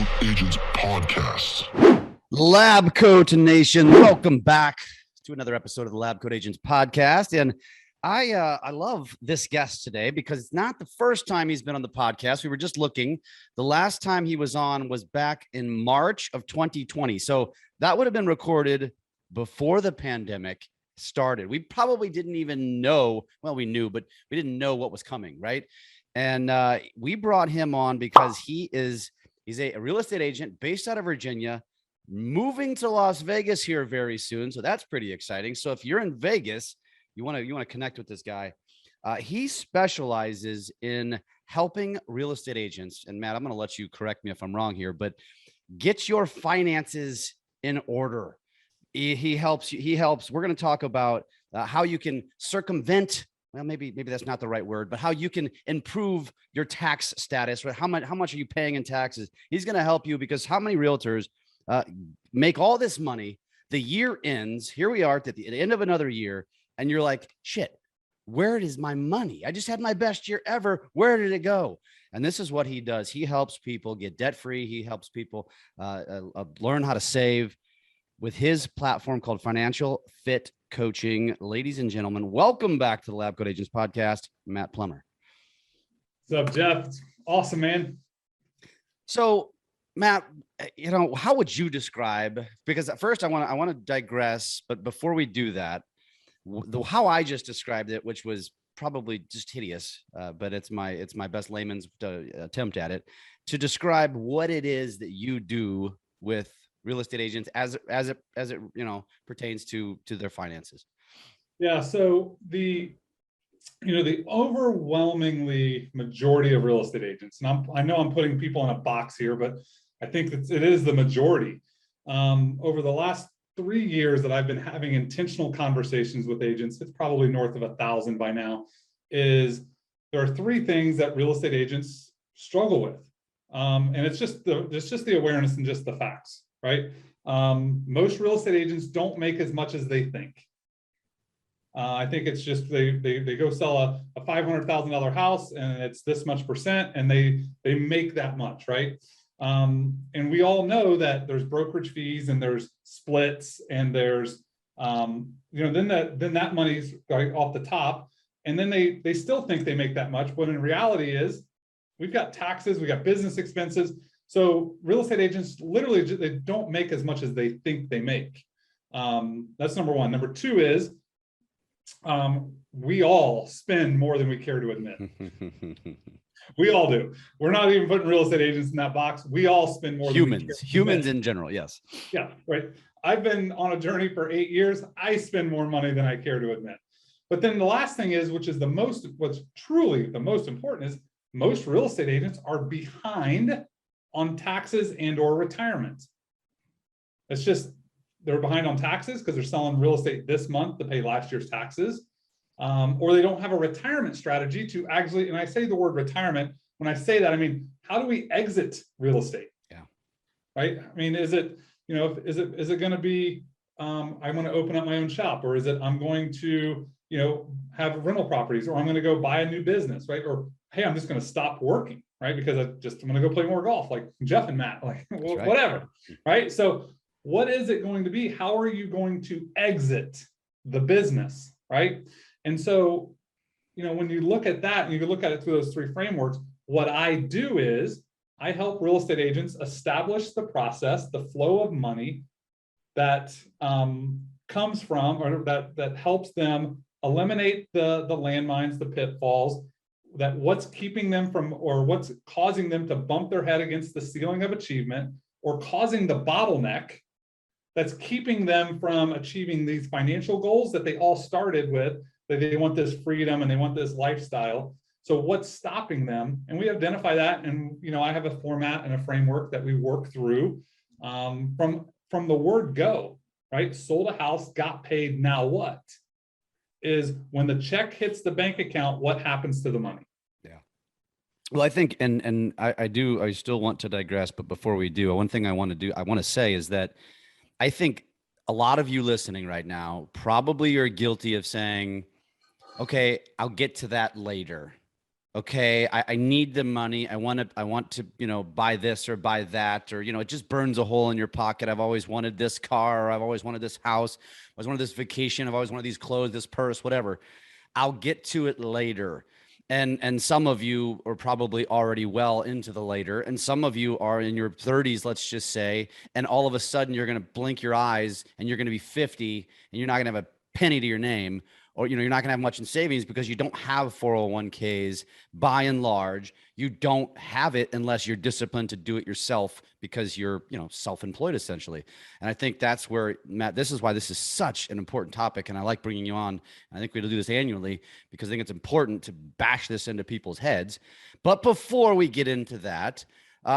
Coat Agents Podcast. LabCoat Nation, welcome back to another episode of the LabCoat Agents Podcast. And I love this guest today because it's not the first time he's been on the podcast. We were just looking. The last time he was on was back in March of 2020. So that would have been recorded before the pandemic started. We probably didn't even know. Well, we knew, but we didn't know what was coming, right? And we brought him on because he's a real estate agent based out of Virginia, moving to Las Vegas here very soon. So that's pretty exciting. So if you're in Vegas, you want to connect with this guy. He specializes in helping real estate agents. And Matt, I'm going to let you correct me if I'm wrong here, but get your finances in order. He helps. We're going to talk about how you can circumvent. Well, maybe that's not the right word, but how you can improve your tax status. Right? How much are you paying in taxes? He's going to help you because how many realtors make all this money? The year ends. Here we are at the end of another year, and you're like, shit, where is my money? I just had my best year ever. Where did it go? And this is what he does. He helps people get debt free. He helps people learn how to save with his platform called Financial Fit Coaching. Ladies and gentlemen, welcome back to the LabCoat Agents Podcast, Matt Plumer. What's up, Jeff? It's awesome, man. So, Matt, how would you describe? Because at first I want to digress, but before we do that, how I just described it, which was probably just hideous, but it's my best layman's attempt at it to describe what it is that you do with real estate agents as it pertains to their finances. Yeah. So the overwhelmingly majority of real estate agents, and I know I'm putting people in a box here, but I think it is the majority. Over the last 3 years that I've been having intentional conversations with agents, it's probably north of 1,000 by now, is there are 3 things that real estate agents struggle with. And it's just the awareness and just the facts. Right? Most real estate agents don't make as much as they think. I think it's just they go sell a $500,000 house and it's this much percent and they make that much, right? And we all know that there's brokerage fees and there's splits and there's then that money's right off the top, and then they still think they make that much, when in reality is we've got taxes, we got business expenses. So real estate agents literally they don't make as much as they think they make. That's number one. Number 2 is we all spend more than we care to admit. We all do. We're not even putting real estate agents in that box. We all spend more than we care to admit. Humans in general, yes. Yeah, right. I've been on a journey for 8 years. I spend more money than I care to admit. But then the last thing is, what's truly the most important is most real estate agents are behind on taxes and or retirement. It's just they're behind on taxes because they're selling real estate this month to pay last year's taxes, or they don't have a retirement strategy to actually, and I say the word retirement, when I say that, I mean, how do we exit real estate? Yeah. Right? I mean, is it going to be, I want to open up my own shop, or is it I'm going to, have rental properties, or I'm going to go buy a new business, right? Or, hey, I'm just going to stop working, right? Because I'm going to go play more golf, like Jeff and Matt, like right. Whatever, right? So what is it going to be? How are you going to exit the business, right? And so, when you look at that and you look at it through those 3 frameworks, what I do is I help real estate agents establish the process, the flow of money that comes from, or that helps them eliminate the landmines, the pitfalls, that what's keeping them from, or what's causing them to bump their head against the ceiling of achievement, or causing the bottleneck that's keeping them from achieving these financial goals that they all started with, that they want this freedom and they want this lifestyle. So what's stopping them? And we identify that. And, I have a format and a framework that we work through from the word go, right? Sold a house, got paid, now what? Is when the check hits the bank account, what happens to the money? Yeah. Well, I think, and I still want to digress, but before we do, one thing I want to say is that I think a lot of you listening right now, probably you're guilty of saying, okay, I'll get to that later. okay, I need the money. I want to, buy this or buy that, or, it just burns a hole in your pocket. I've always wanted this car, or I've always wanted this house. I always wanted this vacation. I've always wanted these clothes, this purse, whatever. I'll get to it later. And some of you are probably already well into the later, and some of you are in your 30s, let's just say, and all of a sudden you're going to blink your eyes and you're going to be 50 and you're not going to have a penny to your name, or you're not going to have much in savings because you don't have 401ks. By and large, you don't have it unless you're disciplined to do it yourself, because you're self-employed essentially. And I think that's where, Matt, this is why this is such an important topic, and I like bringing you on. I think we'll do this annually because I think it's important to bash this into people's heads. But before we get into that,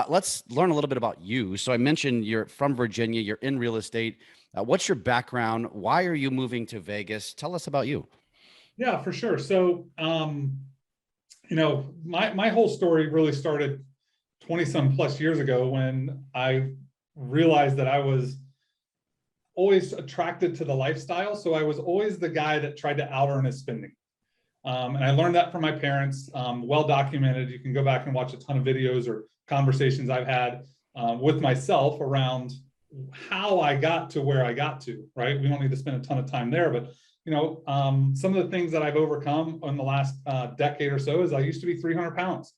let's learn a little bit about you. So I mentioned you're from Virginia, you're in real estate. What's your background? Why are you moving to Vegas? Tell us about you. Yeah, for sure. So, my whole story really started 20 some plus years ago when I realized that I was always attracted to the lifestyle. So I was always the guy that tried to out earn his spending. And I learned that from my parents, well documented. You can go back and watch a ton of videos or conversations I've had with myself around how I got to where I got to, right? We don't need to spend a ton of time there, but some of the things that I've overcome in the last decade or so is I used to be 300 pounds.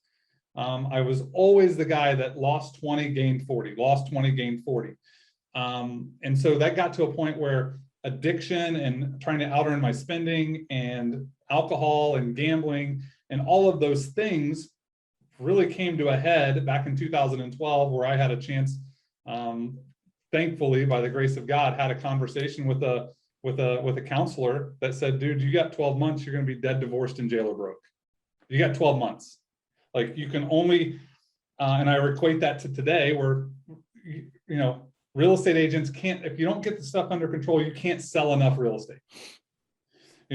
I was always the guy that lost 20, gained 40, lost 20, gained 40. And so that got to a point where addiction and trying to out earn my spending and alcohol and gambling and all of those things really came to a head back in 2012, where I had a chance, thankfully, by the grace of God, had a conversation with a counselor that said, dude, you got 12 months, you're going to be dead, divorced, in jail, or broke. You got 12 months. Like, you can only, and I equate that to today, where, real estate agents can't, if you don't get the stuff under control, you can't sell enough real estate.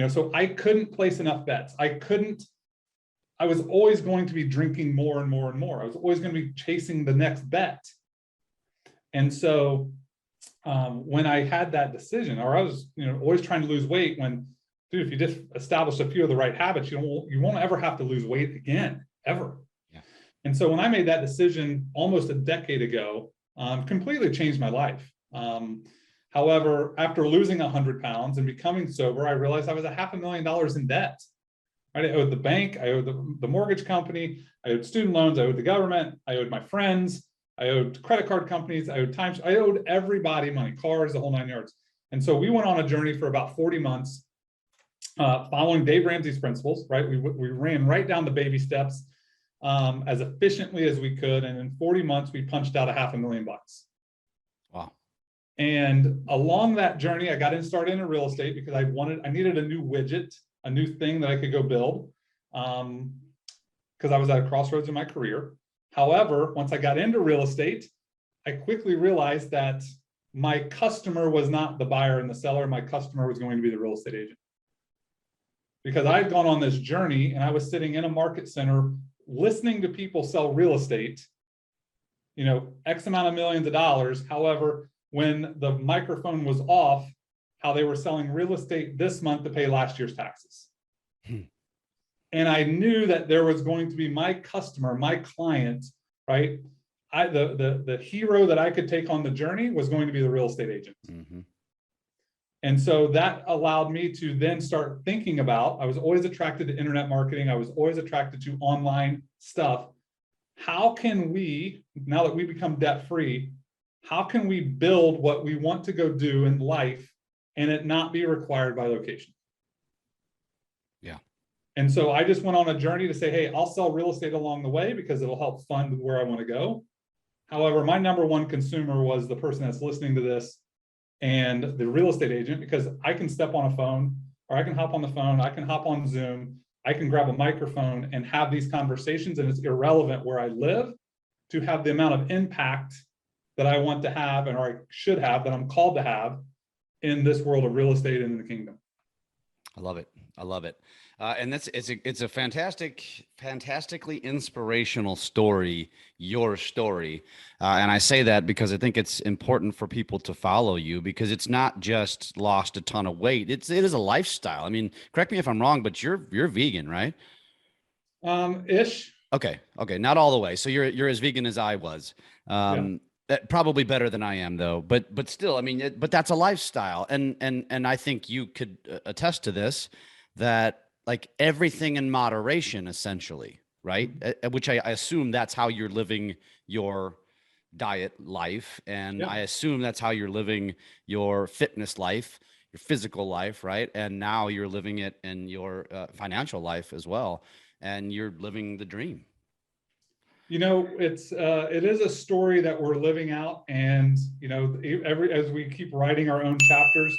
So I couldn't place enough bets. I was always going to be drinking more and more and more. I was always going to be chasing the next bet. And so when I had that decision, or I was, always trying to lose weight, when, dude, if you just establish a few of the right habits, you won't ever have to lose weight again, ever. Yeah. And so when I made that decision almost a decade ago, completely changed my life. However, after losing 100 pounds and becoming sober, I realized I was $500,000 in debt. Right? I owed the bank, I owed the mortgage company, I owed student loans, I owed the government, I owed my friends, I owed credit card companies, I owed everybody money, cars, the whole 9 yards. And so we went on a journey for about 40 months, following Dave Ramsey's principles, right? We ran right down the baby steps as efficiently as we could. And in 40 months, we punched out $500,000. Wow. And along that journey, I got started in real estate because I needed a new widget, a new thing that I could go build, because I was at a crossroads in my career. However, once I got into real estate, I quickly realized that my customer was not the buyer and the seller. My customer was going to be the real estate agent. Because I'd gone on this journey and I was sitting in a market center listening to people sell real estate, X amount of millions of dollars. However, when the microphone was off, how they were selling real estate this month to pay last year's taxes. And I knew that there was going to be my customer, my client, right? The hero that I could take on the journey was going to be the real estate agent. Mm-hmm. And so that allowed me to then start thinking about, I was always attracted to internet marketing. I was always attracted to online stuff. How can we, now that we become debt-free, how can we build what we want to go do in life and it not be required by location? Yeah. And so I just went on a journey to say, hey, I'll sell real estate along the way because it'll help fund where I want to go. However, my number one consumer was the person that's listening to this and the real estate agent, because I can step on a phone, or I can hop on the phone, I can hop on Zoom, I can grab a microphone and have these conversations, and it's irrelevant where I live, to have the amount of impact that I want to have, and or I should have, that I'm called to have in this world of real estate and in the kingdom. I love it. I love it. And it's a fantastically inspirational story, your story. And I say that because I think it's important for people to follow you, because it's not just lost a ton of weight. It is a lifestyle. I mean, correct me if I'm wrong, but you're vegan, right? Ish. Okay. Okay. Not all the way. So you're as vegan as I was. Yeah. Probably better than I am though, but still, I mean, but that's a lifestyle. And I think you could attest to this, that like everything in moderation, essentially, right? Which I assume that's how you're living your diet life. And Yeah. I assume that's how you're living your fitness life, your physical life, right? And now you're living it in your financial life as well. And you're living the dream. It is a story that we're living out, and as we keep writing our own chapters,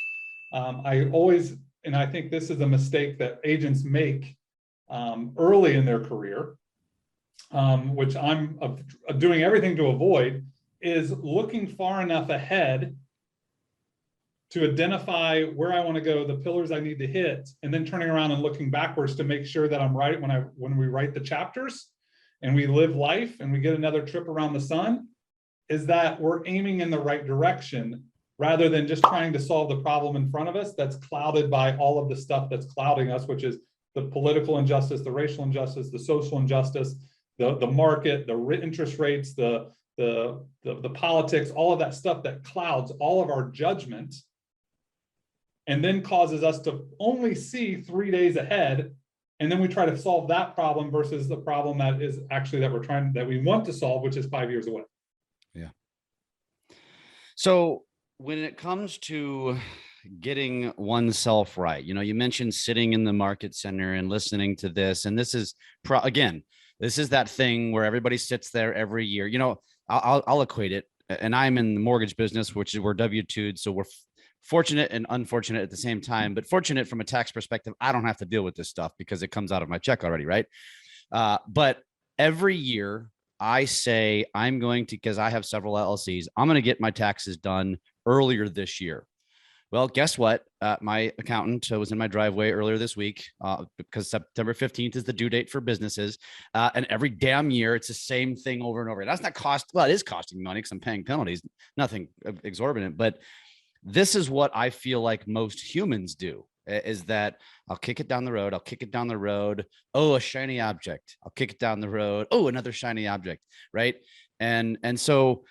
I always, and I think this is a mistake that agents make early in their career, which I'm doing everything to avoid, is looking far enough ahead to identify where I want to go, the pillars I need to hit, and then turning around and looking backwards to make sure that I'm right when we write the chapters and we live life and we get another trip around the sun, is that we're aiming in the right direction rather than just trying to solve the problem in front of us that's clouded by all of the stuff that's clouding us, which is the political injustice, the racial injustice, the social injustice, the market, the interest rates, the politics, all of that stuff that clouds all of our judgment and then causes us to only see 3 days ahead. And then we try to solve that problem versus the problem that is actually that we want to solve, which is 5 years away. Yeah. So when it comes to getting oneself right, you mentioned sitting in the market center and listening to this, and this is this is that thing where everybody sits there every year. I'll equate it, and I'm in the mortgage business, which is we're W-2'd, so we're fortunate and unfortunate at the same time. But fortunate from a tax perspective, I don't have to deal with this stuff because it comes out of my check already, right? But every year I say I'm going to, because I have several LLCs, I'm going to get my taxes done earlier this year. Well, guess what? My accountant was in my driveway earlier this week because September 15th is the due date for businesses. And every damn year, it's the same thing over and over. That's not it is costing money because I'm paying penalties, nothing exorbitant. But this is what I feel like most humans do, is that I'll kick it down the road. I'll kick it down the road. Oh, a shiny object. I'll kick it down the road. Oh, another shiny object. Right. And so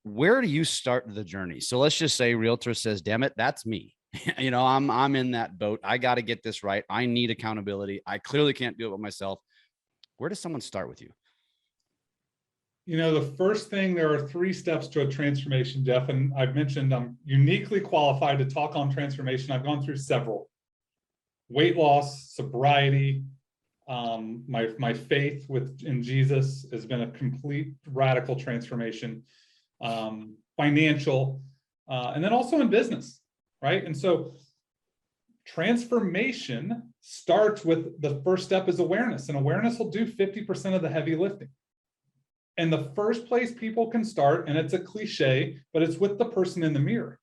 where do you start the journey? So let's just say Realtor says, damn it, that's me. I'm in that boat. I got to get this right. I need accountability. I clearly can't do it with myself. Where does someone start with you? The first thing, there are 3 steps to a transformation, Jeff, and I've mentioned I'm uniquely qualified to talk on transformation. I've gone through several: weight loss, sobriety. My faith in Jesus has been a complete radical transformation. Financial, and then also in business, right? And so transformation starts with the first step is awareness, and awareness will do 50% of the heavy lifting. And the first place people can start, and it's a cliche, but it's with the person in the mirror.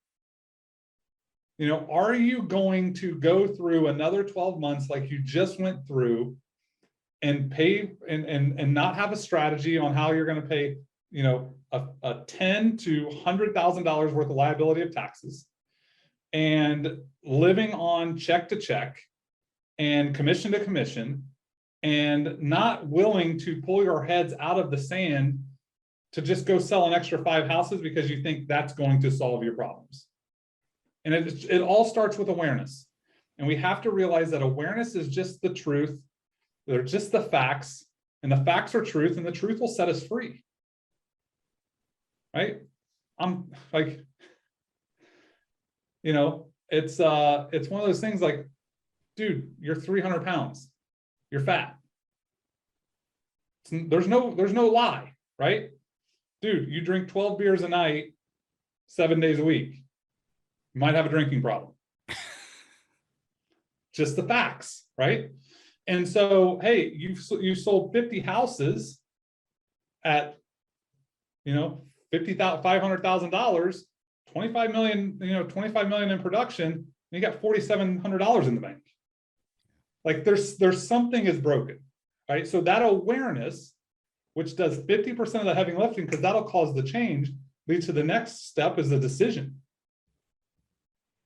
Are you going to go through another 12 months like you just went through and pay and not have a strategy on how you're going to pay, a $10,000 to $100,000 worth of liability of taxes, and living on check to check and commission to commission, and not willing to pull your heads out of the sand to just go sell an extra 5 houses because you think that's going to solve your problems? And it all starts with awareness. And we have to realize that awareness is just the truth. They're just the facts, and the facts are truth, and the truth will set us free. Right? I'm like, it's one of those things like, dude, you're 300 pounds. You're fat. There's no lie, right? Dude, you drink 12 beers a night, 7 days a week. You might have a drinking problem. Just the facts, right? And so, hey, you sold 50 houses at, $500,000, 25 million in production, and you got $4,700 in the bank. Like there's something is broken, right? So that awareness, which does 50% of the heavy lifting, because that'll cause the change, leads to the next step is the decision.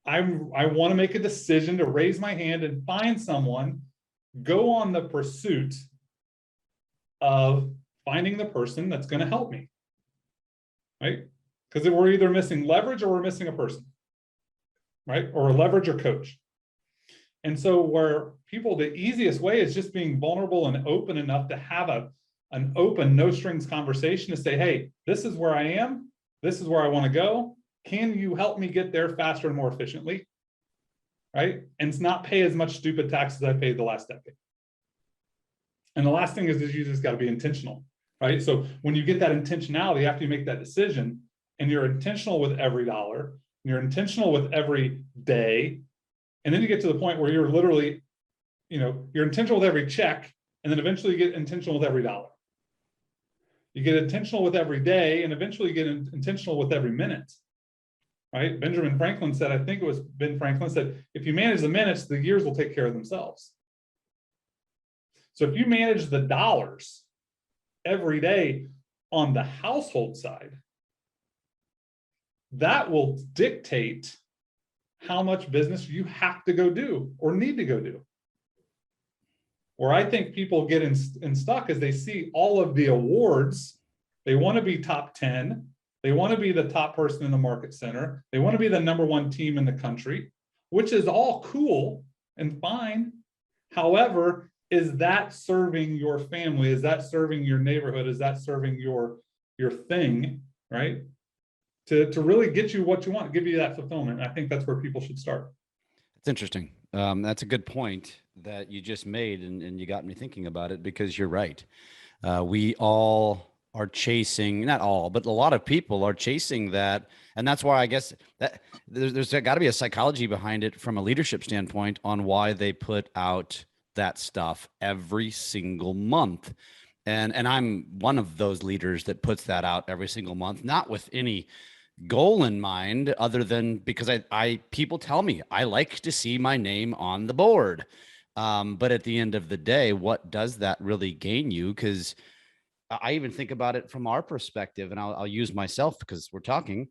I want to make a decision to raise my hand and find someone, go on the pursuit of finding the person that's going to help me, right? Because we're either missing leverage or we're missing a person, right? Or a leverage or coach. And so where people, the easiest way is just being vulnerable and open enough to have an open, no strings conversation to say, hey, this is where I am. This is where I want to go. Can you help me get there faster and more efficiently? Right? And it's not pay as much stupid taxes I paid the last decade. And the last thing is you just got to be intentional, right? So when you get that intentionality, after you make that decision and you're intentional with every dollar, you're intentional with every day, and then you get to the point where you're literally, you're intentional with every check, and then eventually you get intentional with every dollar. You get intentional with every day, and eventually you get intentional with every minute, right? Benjamin Franklin said, I think it was Ben Franklin said, if you manage the minutes, the years will take care of themselves. So if you manage the dollars every day on the household side, that will dictate how much business you have to go do or need to go do. Where I think people get in stuck is they see all of the awards. They want to be top 10. They want to be the top person in the market center. They want to be the #1 team in the country, which is all cool and fine. However, is that serving your family? Is that serving your neighborhood? Is that serving your thing, right? To really get you what you want, give you that fulfillment. I think that's where people should start. It's interesting. That's a good point that you just made, and you got me thinking about it, because you're right. We all are chasing, not all, but a lot of people are chasing that. And that's why I guess that there's got to be a psychology behind it from a leadership standpoint on why they put out that stuff every single month. And I'm one of those leaders that puts that out every single month, not with any goal in mind other than because I people tell me I like to see my name on the board. But at the end of the day, what does that really gain you? Because I even think about it from our perspective, and I'll use myself because we're talking,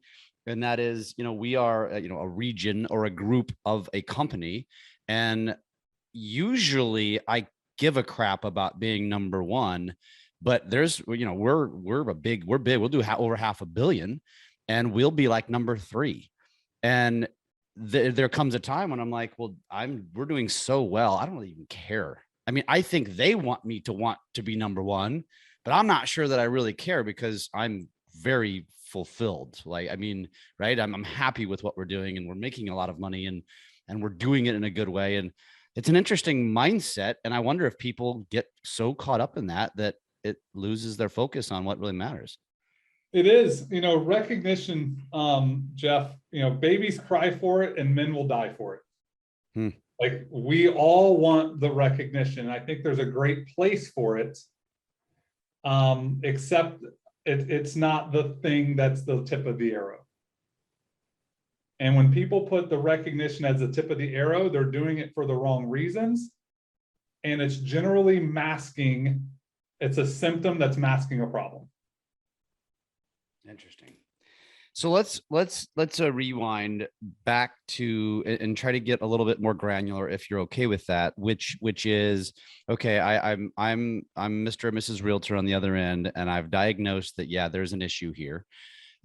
and that is, we are, a region or a group of a company, and usually I give a crap about being #1, but there's, we're big. We'll do over $500 million, and we'll be like #3. And there comes a time when I'm like, well, we're doing so well, I don't really even care. I mean, I think they want me to want to be #1, but I'm not sure that I really care because I'm very fulfilled. Like, I mean, right. I'm happy with what we're doing, and we're making a lot of money, and we're doing it in a good way. And it's an interesting mindset. And I wonder if people get so caught up in that it loses their focus on what really matters. It is, recognition, Jeff, babies cry for it and men will die for it. Like, we all want the recognition. I think there's a great place for it. Except it's not the thing that's the tip of the arrow. And when people put the recognition as the tip of the arrow, they're doing it for the wrong reasons. And it's generally masking, it's a symptom that's masking a problem. Interesting. So let's rewind back to and try to get a little bit more granular, if you're okay with that. Which is okay. I'm Mr. and Mrs. Realtor on the other end, and I've diagnosed that there's an issue here.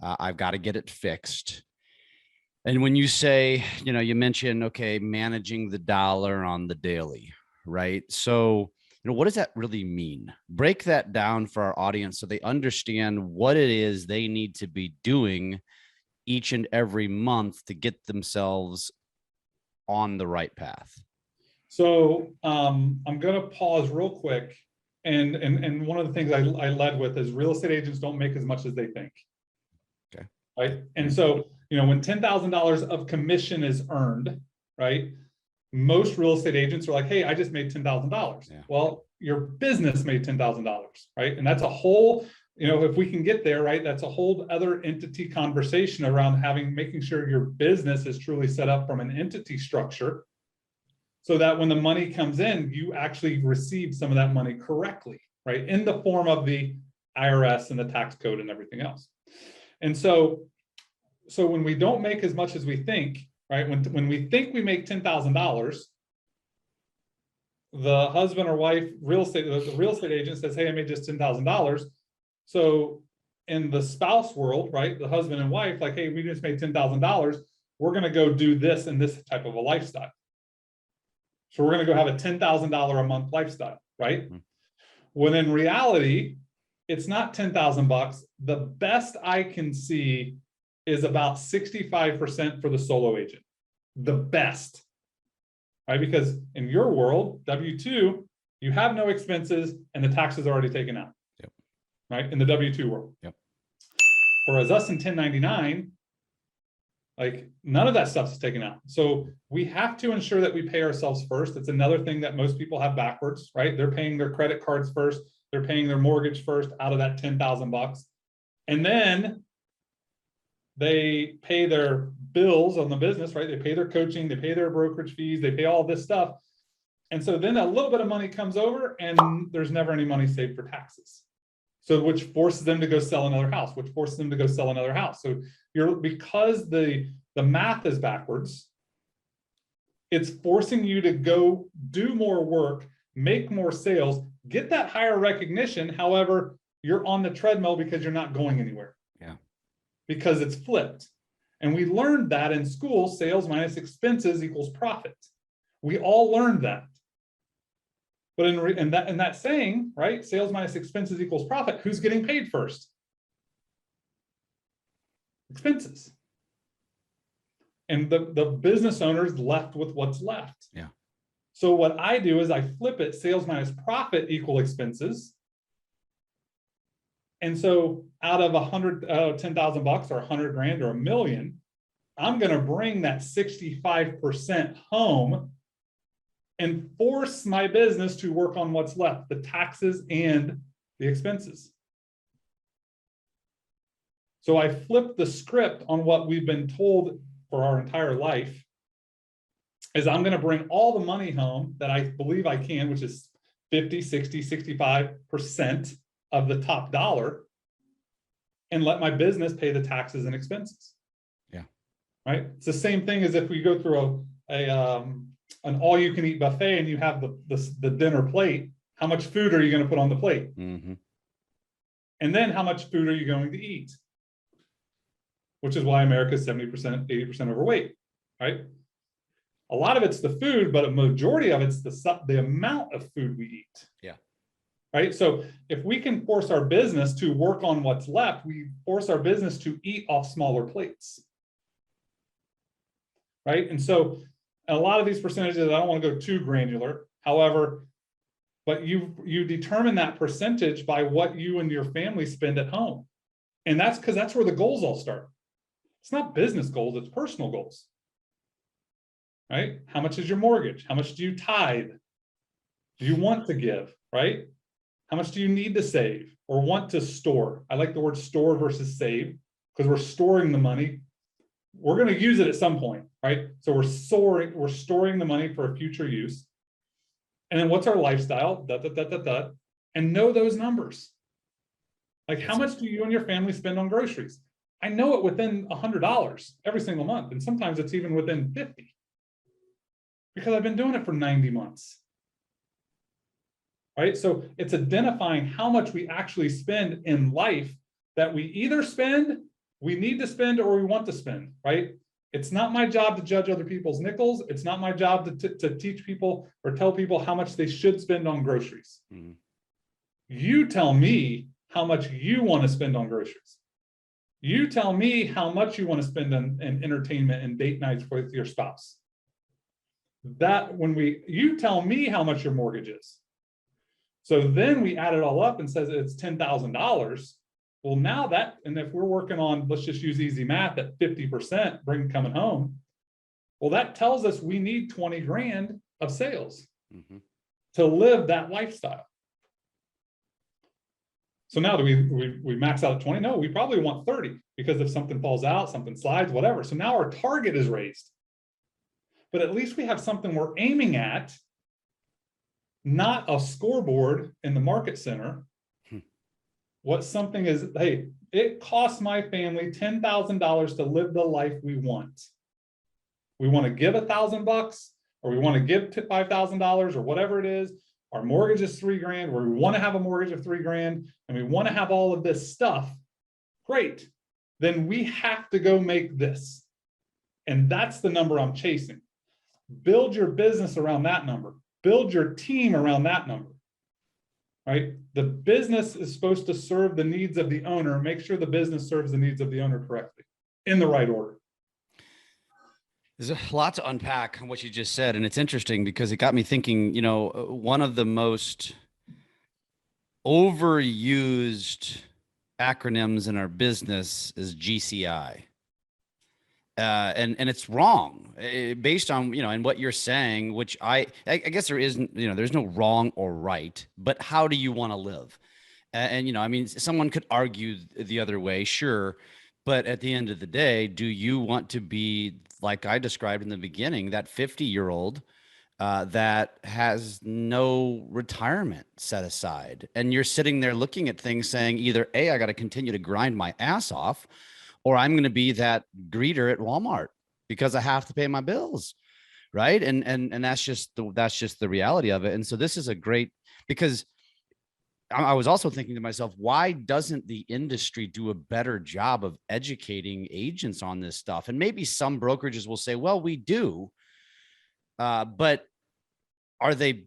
I've got to get it fixed. And when you say, you mentioned managing the dollar on the daily, right? So what does that really mean? Break that down for our audience so they understand what it is they need to be doing each and every month to get themselves on the right path. So I'm going to pause real quick. And one of the things I led with is real estate agents don't make as much as they think. Okay. Right. And so, when $10,000 of commission is earned, right, most real estate agents are like, hey, I just made $10,000. Yeah. Well, your business made $10,000, right? And that's a whole, if we can get there, right, that's a whole other entity conversation around making sure your business is truly set up from an entity structure so that when the money comes in, you actually receive some of that money correctly, right, in the form of the IRS and the tax code and everything else. And so when we don't make as much as we think, right, when we think we make $10,000, the husband or wife the real estate agent says, hey, I made just $10,000. So in the spouse world, right, the husband and wife, like, hey, we just made $10,000. We're going to go do this and this type of a lifestyle. So we're going to go have a $10,000 a month lifestyle, right? Mm-hmm. When in reality, it's not 10,000 bucks. The best I can see is about 65% for the solo agent. The best, right? Because in your world, W-2, you have no expenses and the taxes are already taken out. Yep. Right? In the W-2 world. Yep. Whereas us in 1099, like none of that stuff is taken out. So we have to ensure that we pay ourselves first. It's another thing that most people have backwards, right? They're paying their credit cards first. They're paying their mortgage first out of that 10,000 bucks. And then they pay their bills on the business, right? They pay their coaching, they pay their brokerage fees, they pay all this stuff. And so then a little bit of money comes over and there's never any money saved for taxes. So which forces them to go sell another house, which forces them to go sell another house. So because the math is backwards, it's forcing you to go do more work, make more sales, get that higher recognition. However, you're on the treadmill because you're not going anywhere. Yeah. Because it's flipped. And we learned that in school, sales minus expenses equals profit. We all learned that. But in that saying, right, sales minus expenses equals profit, who's getting paid first? Expenses. And the business owner's left with what's left. Yeah. So what I do is I flip it, sales minus profit equal expenses. And so out of 10,000 bucks or 100 grand or $1 million, I'm going to bring that 65% home and force my business to work on what's left, the taxes and the expenses. So I flip the script on what we've been told for our entire life is I'm going to bring all the money home that I believe I can, which is 50, 60, 65% of the top dollar, and let my business pay the taxes and expenses. Yeah. Right. It's the same thing as if we go through an all-you-can-eat buffet and you have the dinner plate. How much food are you going to put on the plate? Mm-hmm. And then how much food are you going to eat? Which is why America is 70%, 80% overweight, right? A lot of it's the food, but a majority of it's the amount of food we eat. Yeah. Right. So if we can force our business to work on what's left, we force our business to eat off smaller plates. Right. And so a lot of these percentages, I don't want to go too granular. However, but you determine that percentage by what you and your family spend at home. And that's because that's where the goals all start. It's not business goals, it's personal goals. Right? How much is your mortgage? How much do you tithe? Do you want to give? Right? How much do you need to save or want to store? I like the word store versus save because we're storing the money. We're going to use it at some point, right? So we're storing the money for a future use. And then what's our lifestyle? And know those numbers. Like how much do you and your family spend on groceries? I know it within $100 every single month. And sometimes it's even within 50 because I've been doing it for 90 months. Right? So it's identifying how much we actually spend in life that we either spend, we need to spend, or we want to spend, right? It's not my job to judge other people's nickels. It's not my job to teach people or tell people how much they should spend on groceries. Mm-hmm. You tell me how much you want to spend on groceries. You tell me how much you want to spend on entertainment and date nights with your spouse. You tell me how much your mortgage is. So then we add it all up and says it's $10,000. Well, now and if we're working on, let's just use easy math at 50% coming home. Well, that tells us we need 20 grand of sales to live that lifestyle. So now do we max out at 20? No, we probably want 30 because if something falls out, something slides, whatever. So now our target is raised. But at least we have something we're aiming at, not a scoreboard in the market center. What something is, hey, it costs my family $10,000 to live the life we want. We want to give $1,000, or we want to give $5,000 or whatever it is, our mortgage is $3,000, or we want to have a mortgage of $3,000, and we want to have all of this stuff, great. Then we have to go make this. And that's the number I'm chasing. Build your business around that number. Build your team around that number, right? The business is supposed to serve the needs of the owner. Make sure the business serves the needs of the owner correctly, in the right order. There's a lot to unpack on what you just said. And it's interesting because it got me thinking, one of the most overused acronyms in our business is GCI. And it's wrong based on, and what you're saying, which I guess there isn't, there's no wrong or right, but how do you want to live? And someone could argue the other way, sure. But at the end of the day, do you want to be, like I described in the beginning, that 50-year-old that has no retirement set aside? And you're sitting there looking at things saying either A, I got to continue to grind my ass off, or I'm going to be that greeter at Walmart because I have to pay my bills. Right. And that's just the reality of it. And so this is a great, because I was also thinking to myself, why doesn't the industry do a better job of educating agents on this stuff? And maybe some brokerages will say, well, we do. But are they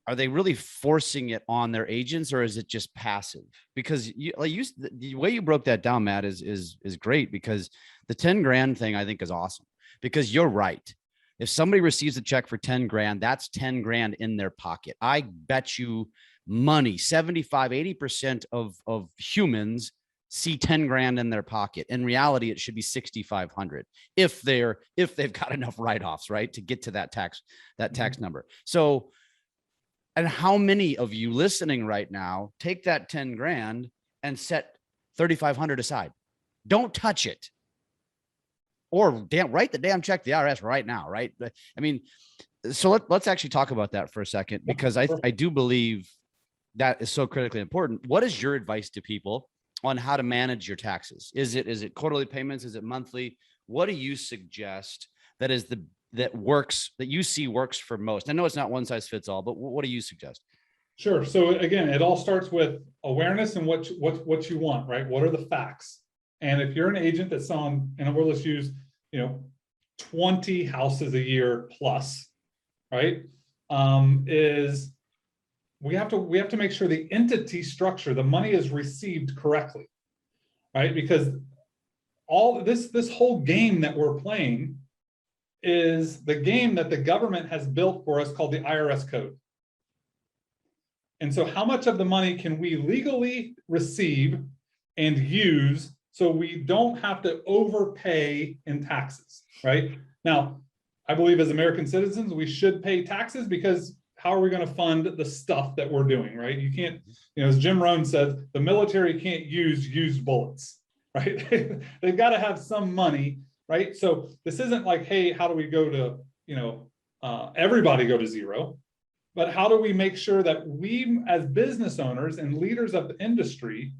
really forcing it on their agents, or is it just passive? Because the way you broke that down, Matt, is great, because the 10 grand thing I think is awesome, because you're right. If somebody receives a check for 10 grand, that's 10 grand in their pocket. I bet you money, 75-80% of humans see 10 grand in their pocket. In reality, it should be 6,500 if they've got enough write-offs, right, to get to that tax number. So, and how many of you listening right now take that 10 grand and set 3,500 aside? Don't touch it. Or write the damn check to the IRS right now, right? So let's actually talk about that for a second, because I do believe that is so critically important. What is your advice to people on how to manage your taxes? Is it quarterly payments? Is it monthly? What do you suggest that you see works for most? I know it's not one size fits all, but what do you suggest? Sure. So again, it all starts with awareness and what you want, right? What are the facts? And if you're an agent that's selling, and let's use, 20 houses a year plus, right? We have to make sure the entity structure, the money is received correctly, right? Because all this whole game that we're playing is the game that the government has built for us, called the IRS code. And so how much of the money can we legally receive and use so we don't have to overpay in taxes, right? Now, I believe as American citizens, we should pay taxes, because how are we going to fund the stuff that we're doing, right? You can't, as Jim Rohn said, the military can't use used bullets, right? They've got to have some money, right? So this isn't like, hey, how do we go to, everybody go to zero? But how do we make sure that we, as business owners and leaders of the industry,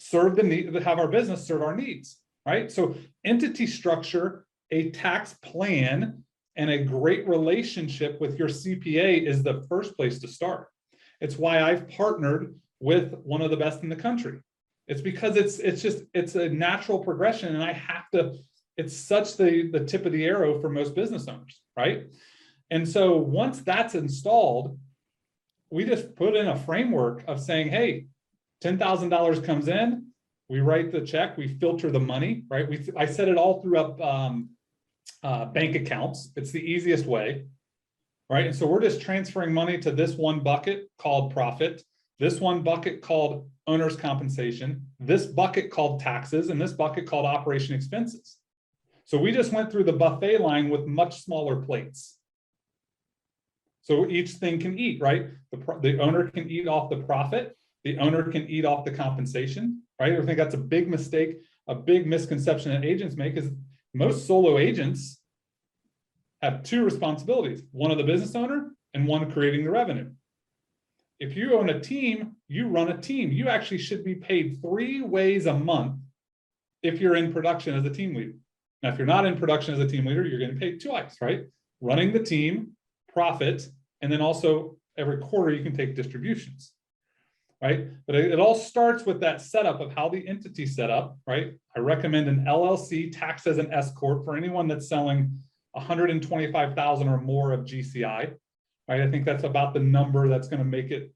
serve the need, have our business serve our needs, right? So entity structure, a tax plan, and a great relationship with your CPA is the first place to start. It's why I've partnered with one of the best in the country. It's because it's a natural progression, and it's such the tip of the arrow for most business owners, right? And so once that's installed, we just put in a framework of saying, hey, $10,000 comes in, we write the check, we filter the money, right? I set it all through up bank accounts. It's the easiest way, right? And so we're just transferring money to this one bucket called profit, this one bucket called owner's compensation, this bucket called taxes, and this bucket called operation expenses. So we just went through the buffet line with much smaller plates. So each thing can eat, right? The owner can eat off the profit. The owner can eat off the compensation, right? I think that's a big mistake, a big misconception that agents make, is most solo agents have two responsibilities, one of the business owner and one creating the revenue. If you own a team, you run a team. You actually should be paid 3 ways a month if you're in production as a team leader. Now, if you're not in production as a team leader, you're getting paid twice, right? Running the team, profit, and then also every quarter you can take distributions, right? But it all starts with that setup of how the entity's set up, right? I recommend an LLC taxed as an S corp for anyone that's selling 125,000 or more of GCI, right? I think that's about the number that's going to make it,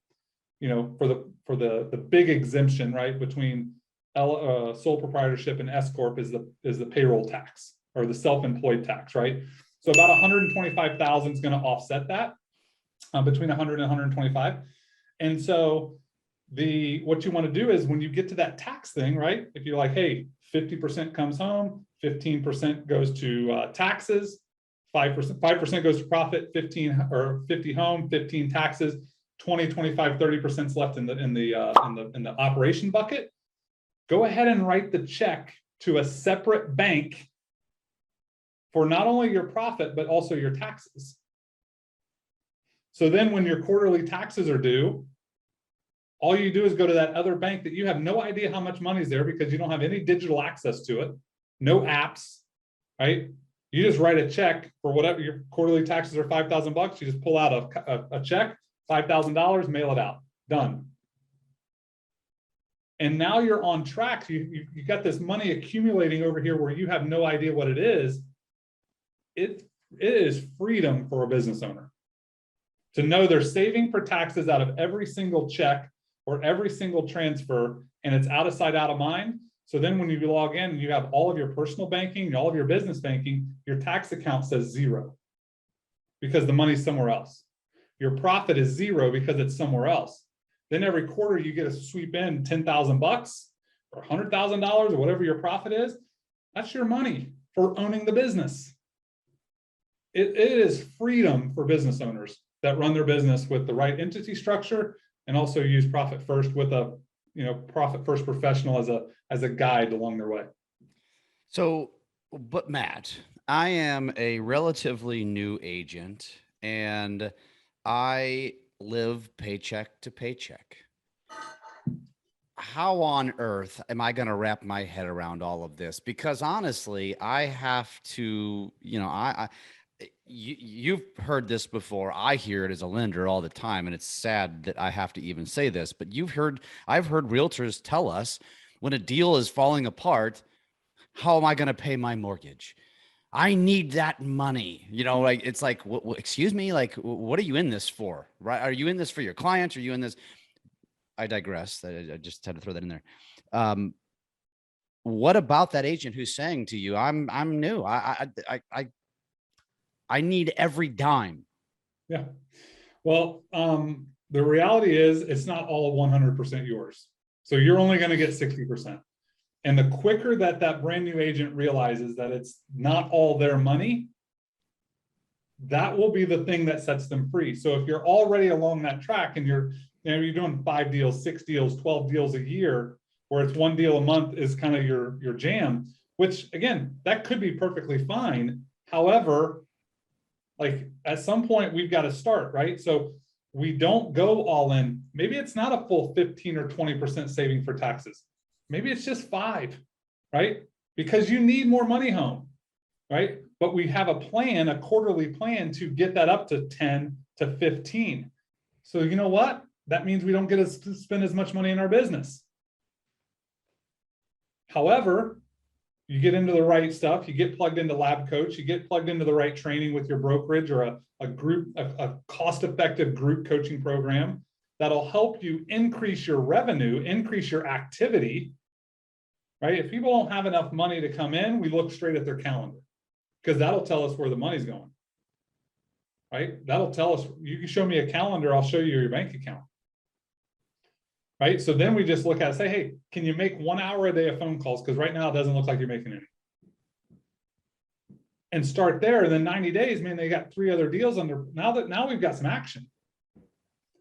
you know, for the big exemption, right, between sole proprietorship and S corp is the payroll tax or the self-employed tax, right? So about 125,000 is going to offset that between 100 and 125. And so what you want to do is when you get to that tax thing, right? If you're like, hey, 50% comes home, 15% goes to taxes, 5% goes to profit, 15 or 50 home, 15 taxes, 20, 25, 30% is left in the operation bucket. Go ahead and write the check to a separate bank for not only your profit, but also your taxes. So then when your quarterly taxes are due, all you do is go to that other bank that you have no idea how much money is there because you don't have any digital access to it, no apps, right? You just write a check for whatever your quarterly taxes are, $5,000. You just pull out a check, $5,000, mail it out, done. And now you're on track. You got this money accumulating over here where you have no idea what it is. It is freedom for a business owner to know they're saving for taxes out of every single check or every single transfer, and it's out of sight, out of mind. So then when you log in and you have all of your personal banking and all of your business banking, your tax account says zero because the money's somewhere else. Your profit is zero because it's somewhere else. Then every quarter you get to sweep in $10,000 or $100,000 or whatever your profit is. That's your money for owning the business. It is freedom for business owners that run their business with the right entity structure and also use Profit First with a, you know, Profit First professional as a guide along their way. So, but Matt, I am a relatively new agent and I live paycheck to paycheck. How on earth am I going to wrap my head around all of this? Because honestly, I have to, you know, you've heard this before. I hear it as a lender all the time, and it's sad that I have to even say this, but I've heard realtors tell us when a deal is falling apart, how am I going to pay my mortgage? I need that money. You know, like, it's like, excuse me, like, what are you in this for? Right? Are you in this for your clients? Are you in this? I digress. I just had to throw that in there. What about that agent who's saying to you, I'm new. I need every dime. Yeah. Well, the reality is it's not all 100% yours. So you're only going to get 60%. And the quicker that brand new agent realizes that it's not all their money, that will be the thing that sets them free. So if you're already along that track and you're doing 5 deals, 6 deals, 12 deals a year, where it's 1 deal a month is kind of your jam, which again, that could be perfectly fine. However, like at some point we've got to start, right? So we don't go all in. Maybe it's not a full 15 or 20% saving for taxes. Maybe it's just 5, right? Because you need more money home, right? But we have a plan, a quarterly plan to get that up to 10 to 15. So you know what? That means we don't get to spend as much money in our business. However, you get into the right stuff, you get plugged into LabCoach, you get plugged into the right training with your brokerage or a cost-effective group coaching program that'll help you increase your revenue, increase your activity, right? If people don't have enough money to come in, we look straight at their calendar because that'll tell us where the money's going, right? That'll tell us, you can show me a calendar, I'll show you your bank account. Right. So then we just look at it and say, hey, can you make 1 hour a day of phone calls? Because right now it doesn't look like you're making any. And start there. And then 90 days, man, they got 3 other deals under. Now we've got some action.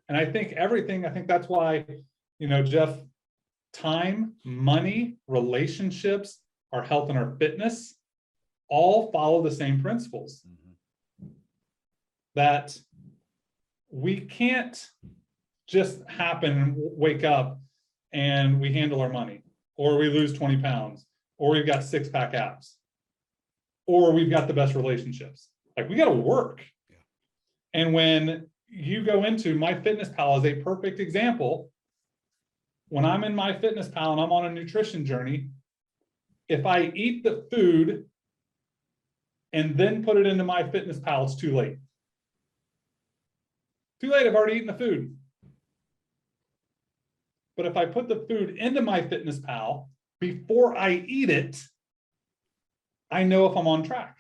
And I think that's why, you know, Jeff, time, money, relationships, our health and our fitness all follow the same principles. That we can't just happen and wake up and we handle our money, or we lose 20 pounds, or we've got 6-pack abs. or we've got the best relationships. Like, we got to work. Yeah. And when you go into MyFitnessPal is a perfect example. When I'm in MyFitnessPal and I'm on a nutrition journey, if I eat the food and then put it into MyFitnessPal, it's too late. Too late, I've already eaten the food. But if I put the food into MyFitnessPal before I eat it, I know if I'm on track.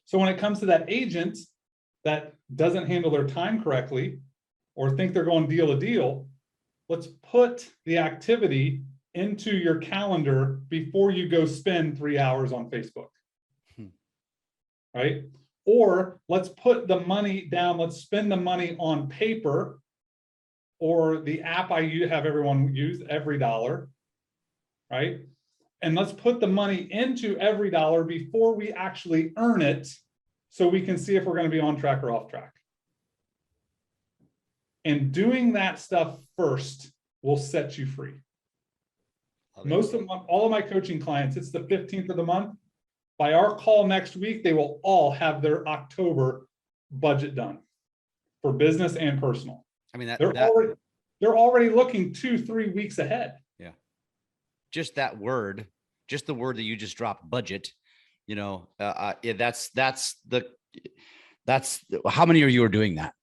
So when it comes to that agent that doesn't handle their time correctly or think they're going deal to deal, let's put the activity into your calendar before you go spend 3 hours on Facebook. Right? Or let's put the money down, let's spend the money on paper or the app I have everyone use, Every Dollar, right? And let's put the money into Every Dollar before we actually earn it so we can see if we're going to be on track or off track. And doing that stuff first will set you free. All of my coaching clients, it's the 15th of the month. By our call next week, they will all have their October budget done for business and personal. I mean, they're already looking 2-3 weeks ahead. Yeah. Just that word, just the word that you just dropped, budget, that's how many of you are doing that?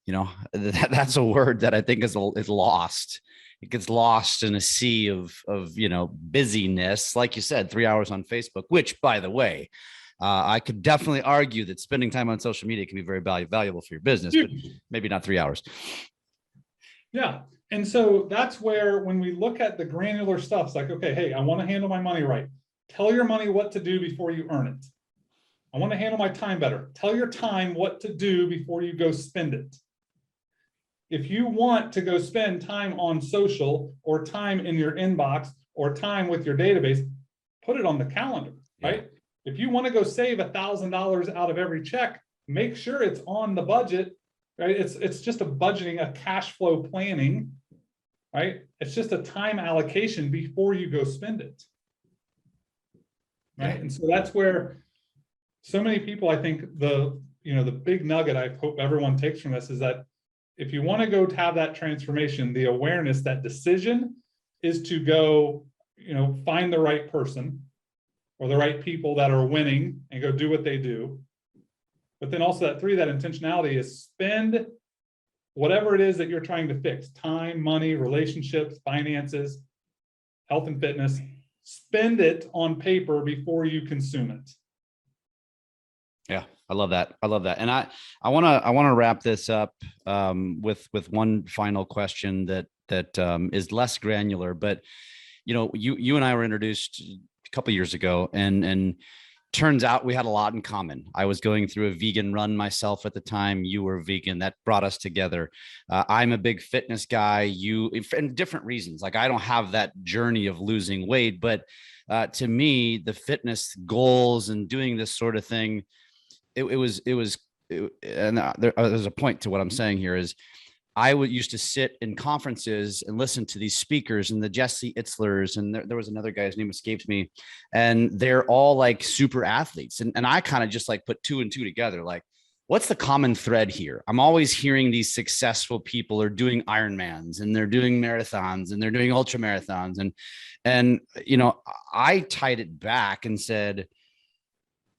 That's a word that I think is lost. It gets lost in a sea of busyness. Like you said, 3 hours on Facebook, which, by the way, I could definitely argue that spending time on social media can be very valuable for your business, but maybe not 3 hours. Yeah. And so that's where, when we look at the granular stuff, it's like, okay, hey, I want to handle my money right. Tell your money what to do before you earn it. I want to handle my time better. Tell your time what to do before you go spend it. If you want to go spend time on social or time in your inbox or time with your database, put it on the calendar, right? Yeah. If you want to go save $1,000 out of every check, make sure it's on the budget, right? It's just a budgeting, a cash flow planning, right? It's just a time allocation before you go spend it, right? Yeah. And so that's where so many people, I think the big nugget I hope everyone takes from this is that if you want to go have that transformation, the awareness, that decision is to go, find the right person or the right people that are winning and go do what they do. But then also that intentionality is spend whatever it is that you're trying to fix: time, money, relationships, finances, health and fitness. Spend it on paper before you consume it. Yeah, I love that. And I want to wrap this up with one final question that is less granular, but you and I were introduced a couple of years ago, and turns out we had a lot in common. I was going through a vegan run myself at the time. You were vegan. That brought us together. I'm a big fitness guy. You, for different reasons. Like, I don't have that journey of losing weight, but to me, the fitness goals and doing this sort of thing, there's a point to what I'm saying here is I used to sit in conferences and listen to these speakers and the Jesse Itzlers, and there was another guy, his name escapes me, and they're all like super athletes. And I kind of just like put 2 and 2 together. Like, what's the common thread here? I'm always hearing these successful people are doing Ironmans and they're doing marathons and they're doing ultra marathons. And I tied it back and said,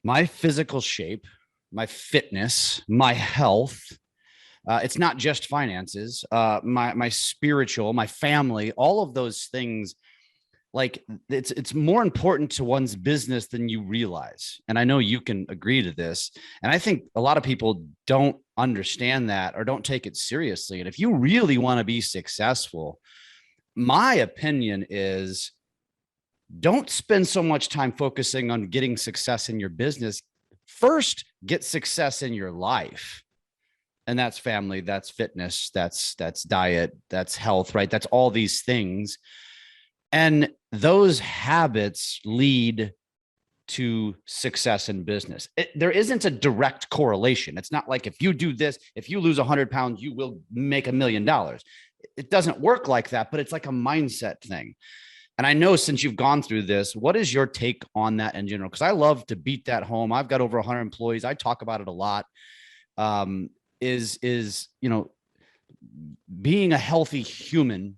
my physical shape, my fitness, my health, it's not just finances, my spiritual, my family, all of those things. Like, it's more important to one's business than you realize. And I know you can agree to this. And I think a lot of people don't understand that or don't take it seriously. And if you really want to be successful, my opinion is, don't spend so much time focusing on getting success in your business. First, get success in your life. And that's family, that's fitness, that's diet, that's health, right? That's all these things. And those habits lead to success in business. There isn't a direct correlation. It's not like if you do this, if you lose 100 pounds, you will make $1 million. It doesn't work like that, but it's like a mindset thing. And I know since you've gone through this, what is your take on that in general? Because I love to beat that home. I've got over 100 employees. I talk about it a lot. Being a healthy human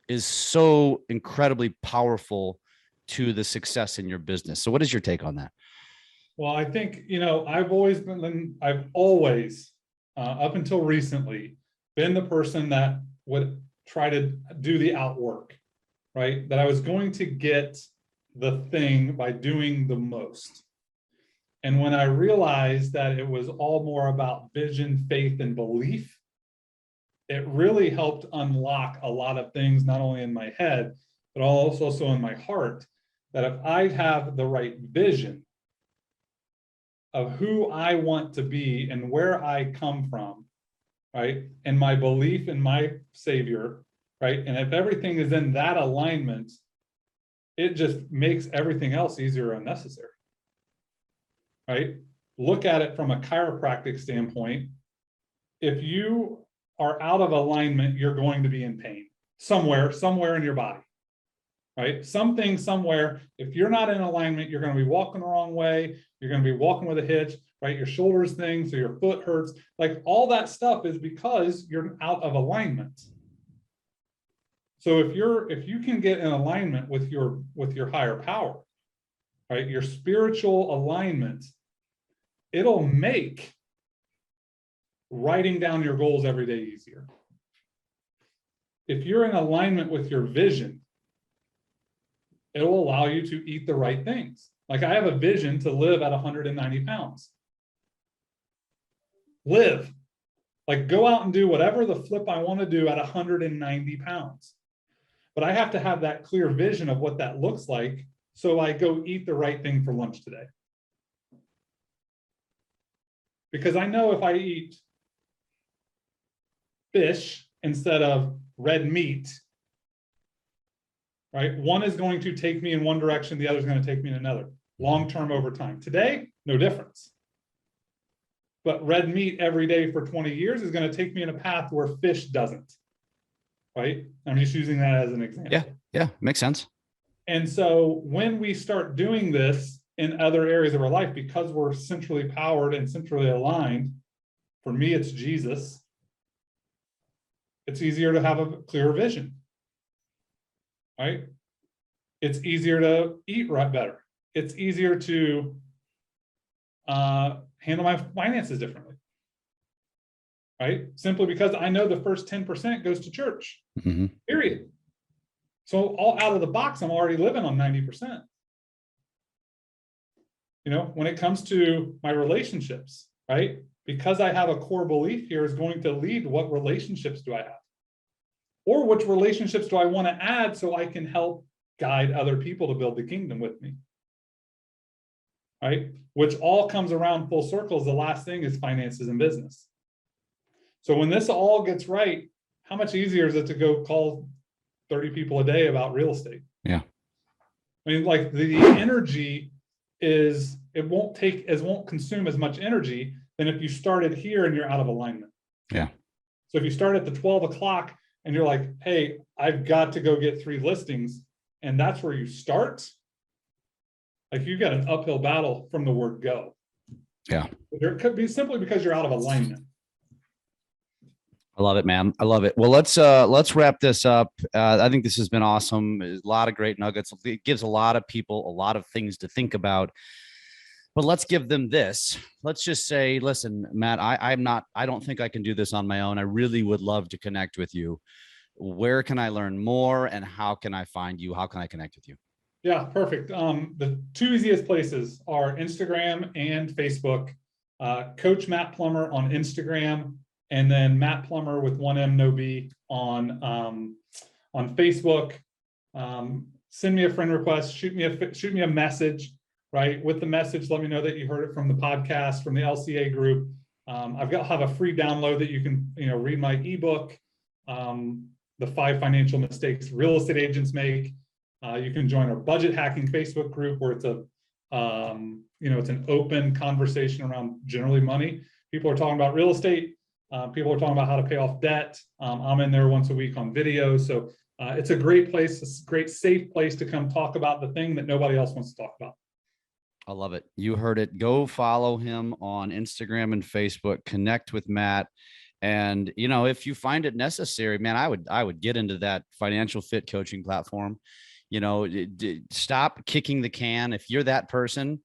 is so incredibly powerful to the success in your business. So what is your take on that? Well, I think, I've always, up until recently, been the person that would try to do the outwork, right? That I was going to get the thing by doing the most. And when I realized that it was all more about vision, faith, and belief, it really helped unlock a lot of things, not only in my head, but also in my heart, that if I have the right vision of who I want to be and where I come from, right? And my belief in my Savior, right? And if everything is in that alignment, it just makes everything else easier and necessary, right? Look at it from a chiropractic standpoint. If you are out of alignment, you're going to be in pain somewhere in your body, right? Something somewhere, if you're not in alignment, you're going to be walking the wrong way. You're going to be walking with a hitch, right? Your shoulders thing, so your foot hurts. Like all that stuff is because you're out of alignment. So if you can get in alignment with your higher power, right? Your spiritual alignment, it'll make writing down your goals every day easier. If you're in alignment with your vision, it will allow you to eat the right things. Like I have a vision to live at 190 pounds. Live. Like go out and do whatever the flip I want to do at 190 pounds. But I have to have that clear vision of what that looks like, so I go eat the right thing for lunch today. Because I know if I eat fish instead of red meat, right? One is going to take me in one direction, the other is going to take me in another, long-term over time. Today, no difference. But red meat every day for 20 years is going to take me in a path where fish doesn't, right? I'm just using that as an example. Yeah, makes sense. And so when we start doing this in other areas of our life, because we're centrally powered and centrally aligned, for me, it's Jesus, it's easier to have a clearer vision, right? It's easier to eat right better. It's easier to handle my finances differently, right? Simply because I know the first 10% goes to church, period. So all out of the box, I'm already living on 90%. When it comes to my relationships, right? Because I have a core belief here is going to lead to what relationships do I have? Or which relationships do I want to add so I can help guide other people to build the kingdom with me? Right? Which all comes around full circle. The last thing is finances and business. So when this all gets right, how much easier is it to go call 30 people a day about real estate? Yeah. I mean, like the energy won't consume as much energy than if you started here and you're out of alignment. Yeah. So if you start at the 12 o'clock and you're like, hey, I've got to go get 3 listings, and that's where you start, like you got an uphill battle from the word go. Yeah. There could be simply because you're out of alignment. I love it, man. I love it. Well, let's wrap this up. I think this has been awesome. There's a lot of great nuggets. It gives a lot of people a lot of things to think about. But let's give them this. Let's just say, listen, Matt, I don't think I can do this on my own. I really would love to connect with you. Where can I learn more, and how can I find you? How can I connect with you? Yeah, perfect. The 2 easiest places are Instagram and Facebook. Coach Matt Plumer on Instagram, and then Matt Plumer with 1 M no B on Facebook. Send me a friend request. Shoot me a message. Right, with the message, let me know that you heard it from the podcast, from the LCA group. Have a free download that you can read my ebook, The 5 Financial Mistakes Real Estate Agents Make. You can join our budget hacking Facebook group, where it's it's an open conversation around generally money. People are talking about real estate. People are talking about how to pay off debt. I'm in there once a week on video. So it's a great place, a great safe place to come talk about the thing that nobody else wants to talk about. I love it. You heard it. Go follow him on Instagram and Facebook. Connect with Matt. And, you know, if you find it necessary, man, I would get into that financial fit coaching platform. You know, stop kicking the can. If you're that person,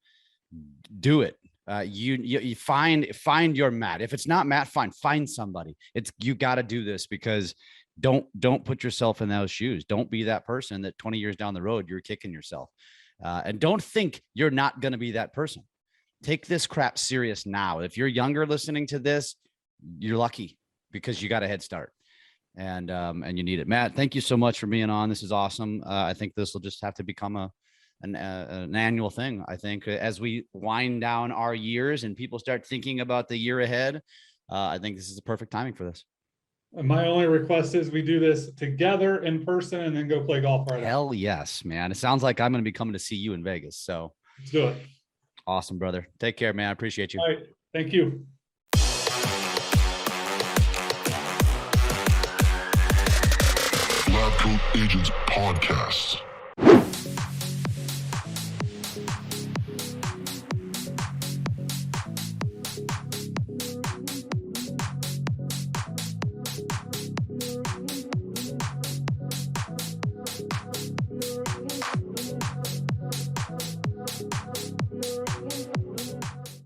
do it. You find your Matt. If it's not Matt, find somebody. You got to do this, because don't put yourself in those shoes. Don't be that person that 20 years down the road, you're kicking yourself. And don't think you're not going to be that person. Take this crap serious now. If you're younger listening to this, you're lucky, because you got a head start, and you need it. Matt, thank you so much for being on. This is awesome. I think this will just have to become an annual thing. I think as we wind down our years and people start thinking about the year ahead, I think this is the perfect timing for this. My only request is we do this together in person and then go play golf right Hell out. yes, man. It sounds like I'm going to be coming to see you in Vegas. So Let's do it. awesome, brother. Take care, man. I appreciate you. All right. Thank you. LabCoatAgents Podcast.